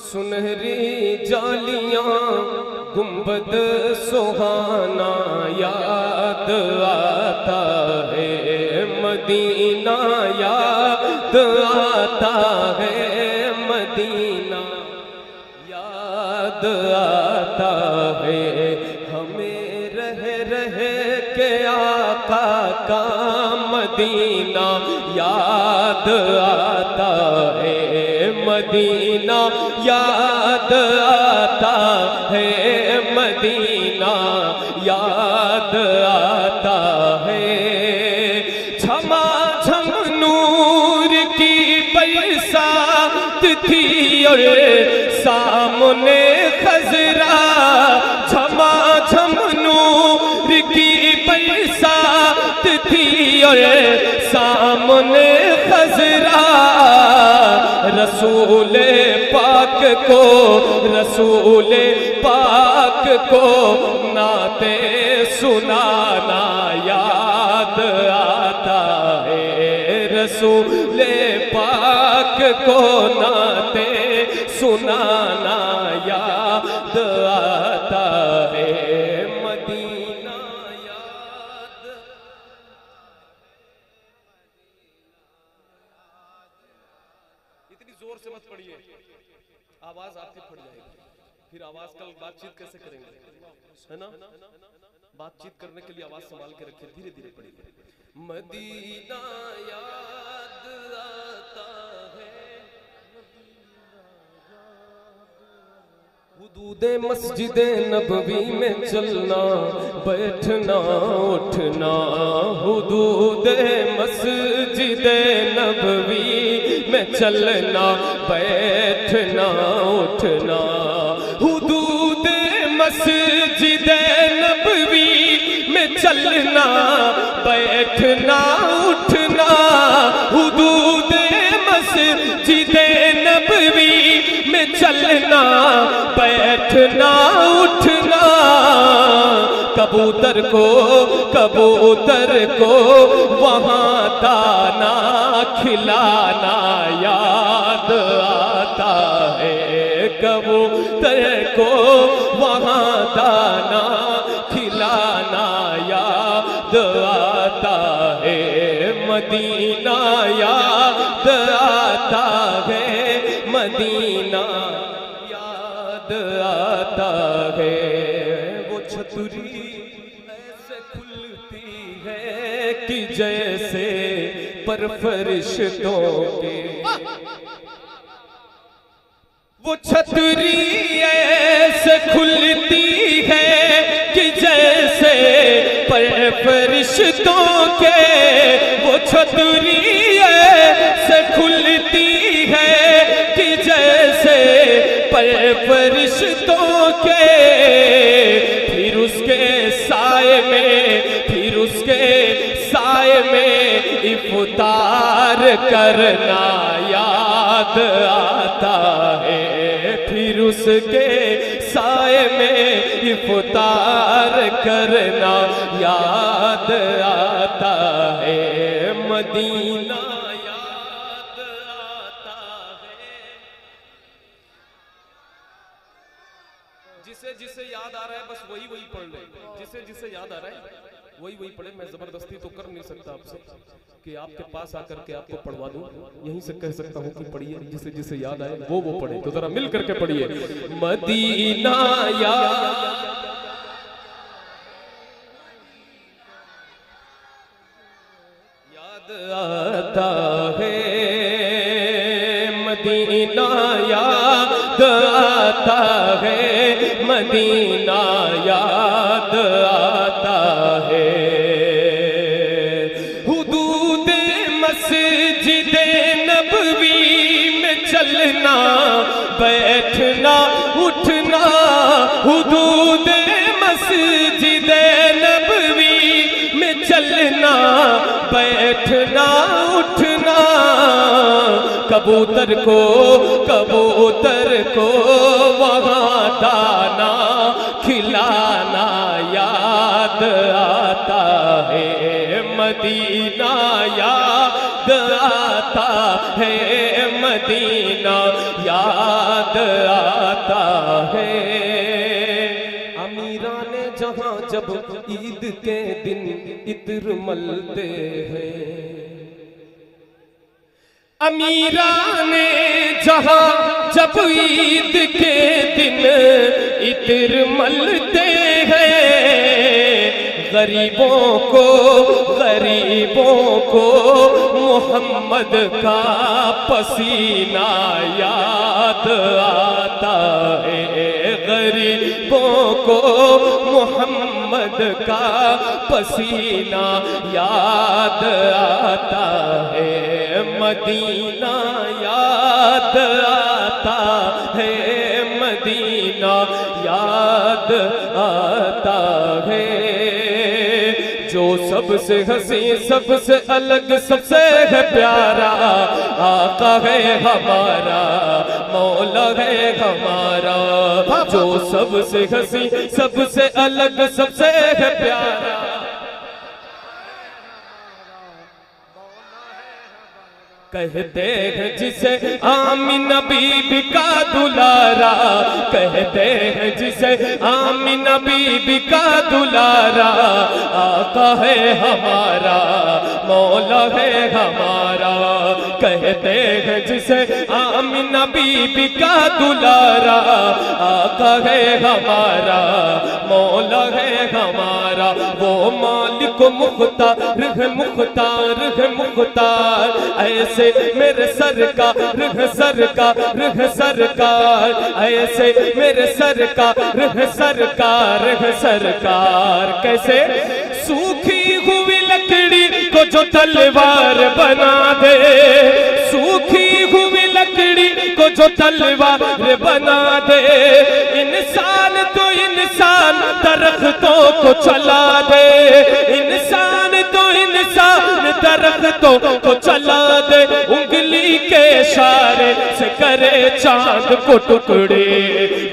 सुनहरी जालियां गुंबद सुहाना याद आता है मदीना, याद आता है मदीना, याद आता है हमें रह रह के आका का मदीना, याद आता है मदीना, याद आता है मदीना, याद आता है। झमाझम नूर की बरसात थी और सामने खजरा, झमाझम नूर की बरसात थी और सामने खजरा। रसूले पाक को, रसूले पाक को नाते सुनाना याद आता है, रसूले पाक को नाते सुनाना याद आता है मदीना, याद। इतनी जोर से मत पढ़िए, आवाज आपकी फट जाएगी, फिर आवाज कल बातचीत कैसे करेंगे, है ना? बातचीत करने के लिए आवाज संभाल के रखिए, धीरे धीरे पढ़िए। मदीना याद आता है, हुदूदे मस्जिदे नबवी में चलना बैठना उठना, हुदूदे मस्जिदे नबवी में चलना बैठना उठना, हुदूदे मस्जिदे नबवी में चलना बैठना उठना, हुदूदे मस्जिदे नबवी में चलना बैठना उठना। कबूतर को वहाँ दाना खिलाना याद आता है, कबूतर को वहाँ दाना खिलाना याद आता है मदीना, याद आता है मदीना, याद आता है। वो छतरी ऐसे खुलती है कि जैसे पर फरिश्तों के, वो छतरी ऐसे खुलती है कि जैसे पर फरिश्तों के, वो छतरी ऐसे खुलती है कि जैसे पर फरिश्तों के। फिर उसके साए में, फिर उसके साए में इफ्तार करना याद आता है, फिर उसके साए में इफ्तार करना याद आता है मदीना, याद आता है। जिसे जिसे याद आ रहा है बस वही वही पढ़ ले, जिसे जिसे याद आ रहा है वही वही पढ़े। मैं जबरदस्ती तो कर नहीं सकता आपसे कि आपके पास आकर के आपको पढ़वा दूं, यहीं से कह सकता हूं कि पढ़िए, जिसे जिसे याद आए वो पढ़े। तो जरा मिल करके पढ़िए। मदीना याद आता है, मदीना याद आता है, मदीना याद आता है। हुदूदे मस्जिदे नबवी में चलना बैठना उठना, हुदूदे मस्जिदे नबवी में चलना बैठना उठना। कबूतर को वहाँ दाना खिलाना याद आता है मदीना, याद आता है मदीना, याद आता है। अमीरान जहां जब ईद के दिन इत्र मलते हैं, अमीरान जहां जब ईद के दिन इत्र मलते हैं, गरीबों को मोहम्मद का पसीना याद आता है। गरीबों को मोहम्मद का पसीना याद आता है। मदीना याद आता है, मदीना याद आता है। जो सबसे हंसी, सबसे अलग, सबसे है प्यारा आका है हमारा, मौला है हमारा। जो सबसे हंसी, सबसे अलग, सबसे है प्यारा, कहते हैं जिसे आमीना बीबी का दुलारा, कहते हैं जिसे आमीना बीबी का दुलारा। आका है हमारा, मौला है हमारा। कहते हैं जिसे आमीना बीबी का दुलारा, आका है हमारा, मौला है हमारा। वो मालिक मुख्तार है, मुख्तार है, मुख्तार। ऐसे मेरे सरकार है, सरकार है, सरकार। ऐसे मेरे सरकार है, सरकार है, सरकार। कैसे? सूखी हुई लकड़ी को जो तलवार बना दे, सूखी हुई लकड़ी को जो तलवार बना दे। इंसान तो इंसान दरख्तों को चला दे, इंसान तो इंसान दरख्तों को चला दे। उंगली के इशारे से करे चांद को टुकड़े,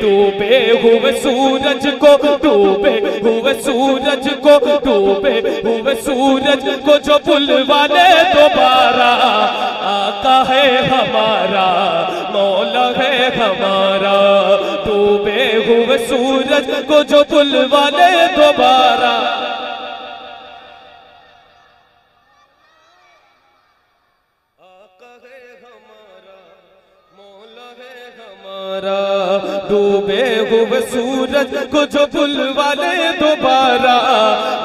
डूबे हुए सूरज को, डूबे हुए सूरज को, डूबे हुए सूरज को जो बुलवा ले दोबारा। आका है हमारा, मौला है हमारा। डूबे हुए सूरज को जो बुलवा ले दोबारा। डूबे हुए सूरज को जो बुलवा ले दोबारा।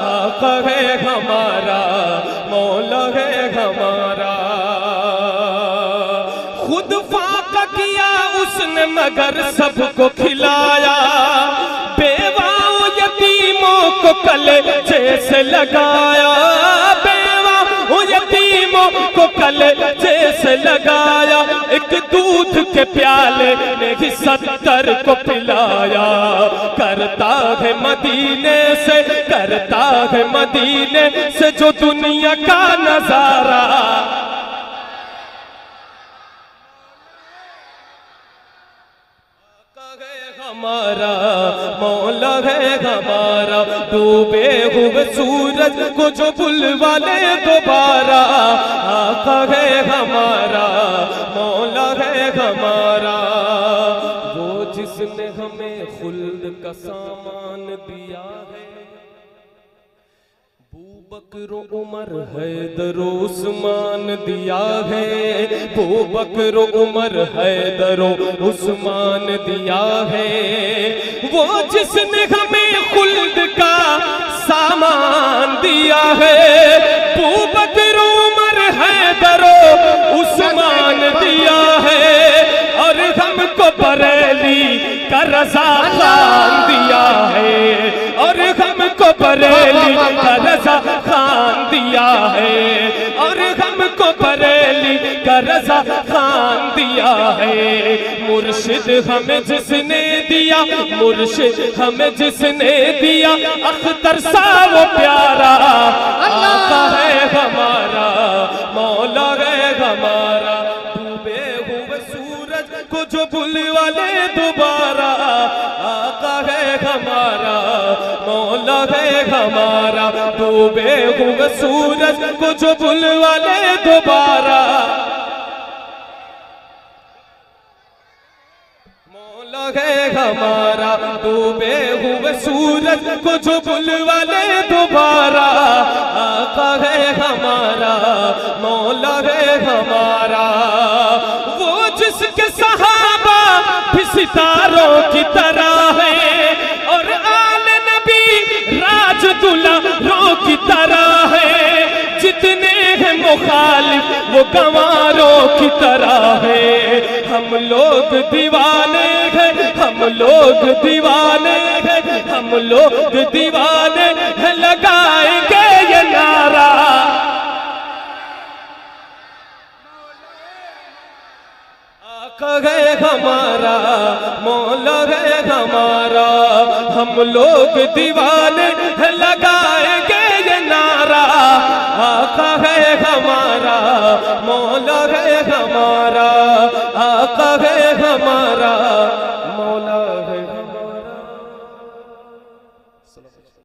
आका है हमारा, मौला है हमारा। खुद फाका किया उसने मगर सबको खिलाया, बेवाओं यतीमों को कलेजे से लगाया, बेवाओं यतीमों को कलेजे से लगाया। एक दूध के प्याले में ही 70 को पिलाया। करता है मदीने से, करता है मदीने से जो दुनिया का नजारा। हमारा मौला है हमारा। डूबे हुए सूरज को जो बुलवा ले दोबारा। आका है हमारा, मौला है हमारा। वो जिसने हमें खुल्द का सामान दिया है, बकर उमर हैदर उस्मान दिया है। बकर उमर हैदर उस्मान दिया है। वो जिसने हमें खुल्द का सामान दिया है, बकर उमर हैदर उस्मान दिया है। और हमको बरेली का रज़ा खान दिया है, और हमको बरेली का रज़ा खान दिया है, और हमको बरेली का रज़ा खान दिया है। मुर्शिद हमें जिसने दिया, मुर्शिद हमें जिसने दिया, अख्तर सा वो प्यारा। आका है हमारा, मौला है हमारा। डूबे हुए सूरज को जो बुलवा ले दोबारा। आका है हमारा, मौला है हमारा। डूबे हुए सूरज को जो बुलवा ले दोबारा। मौला है हमारा डूबे हुए सूरज को जो बुलवाले दोबारा, आका है हमारा, मौला है हमारा, वो जिसके सहाबा भी सितारों की तरह है और आले नबी राज दुल्हरों की तरह है, जितने हैं मुखालिफ वो गंवारों की तरह है। हम लोग दीवाने हैं, हम लोग दीवाने हैं, हम लोग दीवाने हैं, लगाएंगे ये नारा। आका है हमारा, मौला है हमारा, हम लोग दीवाने हैं, लगाएंगे ये नारा। आका है हमारा, मौला है हमारा, आका है हमारा, मौला है हमारा।